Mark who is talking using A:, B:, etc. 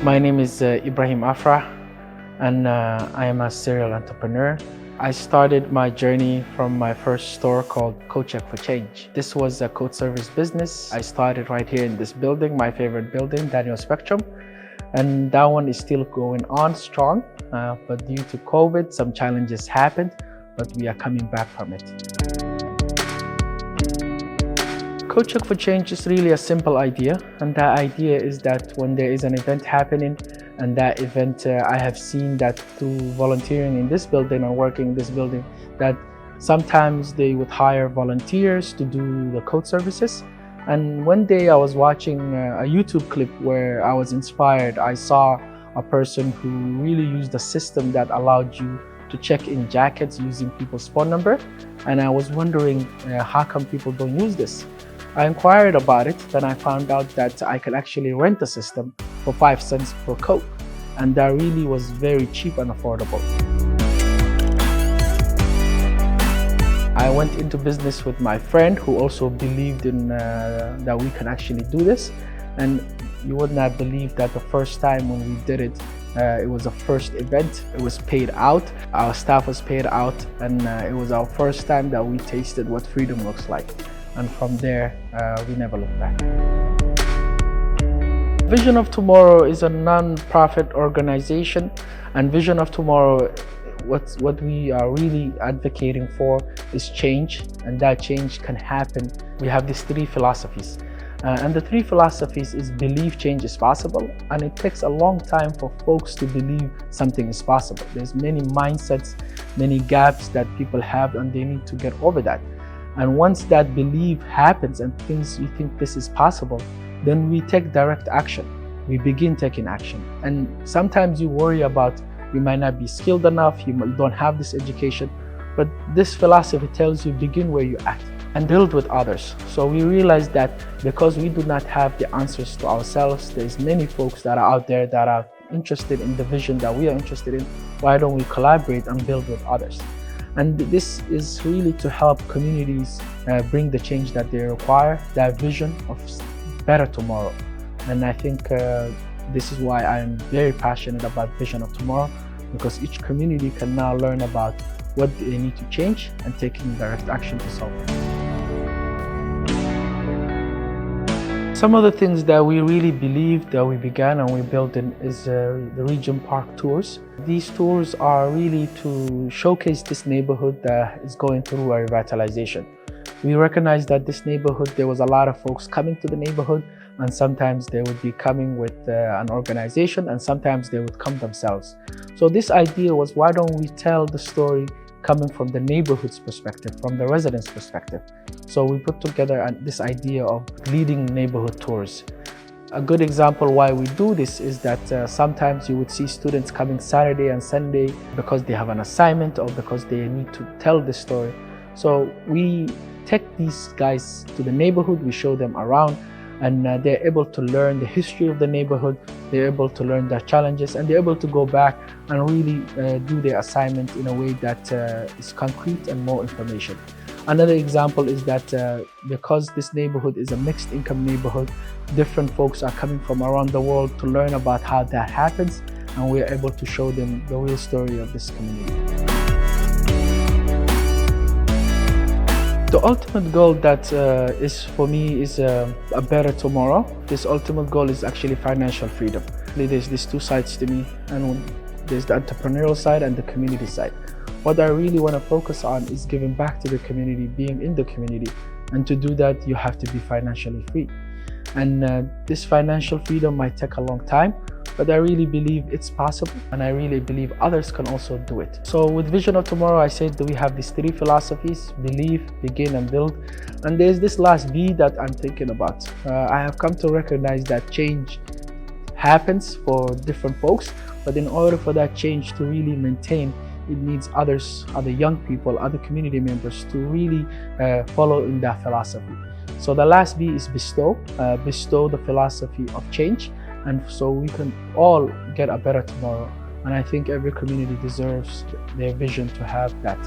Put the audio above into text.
A: My name is Ibrahim Afrah, and I am a serial entrepreneur. I started my journey from my first store called Code Check for Change. This was a code service business. I started right here in this building, my favorite building, Daniel Spectrum. And that one is still going on strong, but due to COVID, some challenges happened, but we are coming back from it. Code Check for Change is really a simple idea, and that idea is that when there is an event happening, and that event I have seen that through volunteering in this building or working in this building, that sometimes they would hire volunteers to do the code services. And one day I was watching a YouTube clip where I was inspired. I saw a person who really used a system that allowed you to check in jackets using people's phone number. And I was wondering, how come people don't use this? I inquired about it, then I found out that I could actually rent the system for 5 cents per code. And that really was very cheap and affordable. I went into business with my friend who also believed in that we can actually do this. And you would not believe that the first time when we did it, it was a first event. It was paid out. Our staff was paid out, and it was our first time that we tasted what freedom looks like. And from there, we never looked back. Vision of Tomorrow is a non-profit organization, and Vision of Tomorrow, what we are really advocating for is change, and that change can happen. We have these 3 philosophies, and the 3 philosophies is believe change is possible, and it takes a long time for folks to believe something is possible. There's many mindsets, many gaps that people have, and they need to get over that. And once that belief happens and you think this is possible, then we take direct action. We begin taking action. And sometimes you worry about you might not be skilled enough, you don't have this education, but this philosophy tells you begin where you act and build with others. So we realize that because we do not have the answers to ourselves, there's many folks that are out there that are interested in the vision that we are interested in. Why don't we collaborate and build with others? And this is really to help communities bring the change that they require, that vision of better tomorrow. And I think this is why I'm very passionate about Vision of Tomorrow, because each community can now learn about what they need to change and taking direct action to solve it. Some of the things that we really believe that we began and we built in is the Regent Park tours. These tours are really to showcase this neighborhood that is going through a revitalization. We recognize that this neighborhood, there was a lot of folks coming to the neighborhood, and sometimes they would be coming with an organization, and sometimes they would come themselves. So this idea was, why don't we tell the story coming from the neighborhood's perspective, from the residents' perspective. So we put together this idea of leading neighborhood tours. A good example why we do this is that sometimes you would see students coming Saturday and Sunday because they have an assignment or because they need to tell this story. So we take these guys to the neighborhood, we show them around, and they're able to learn the history of the neighborhood, they're able to learn their challenges, and they're able to go back and really do their assignment in a way that is concrete and more information. Another example is that because this neighborhood is a mixed income neighborhood, different folks are coming from around the world to learn about how that happens, and we're able to show them the real story of this community. The ultimate goal that is for me is a better tomorrow. This ultimate goal is actually financial freedom. There's these 2 sides to me, and there's the entrepreneurial side and the community side. What I really want to focus on is giving back to the community, being in the community. And to do that, you have to be financially free. And this financial freedom might take a long time, but I really believe it's possible, and I really believe others can also do it. So with Vision of Tomorrow, I said that we have these 3 philosophies: believe, begin, and build. And there's this last B that I'm thinking about. I have come to recognize that change happens for different folks, but in order for that change to really maintain, it needs others, other young people, other community members to really follow in that philosophy. So the last B is bestow, bestow the philosophy of change, and so we can all get a better tomorrow. And I think every community deserves their vision to have that.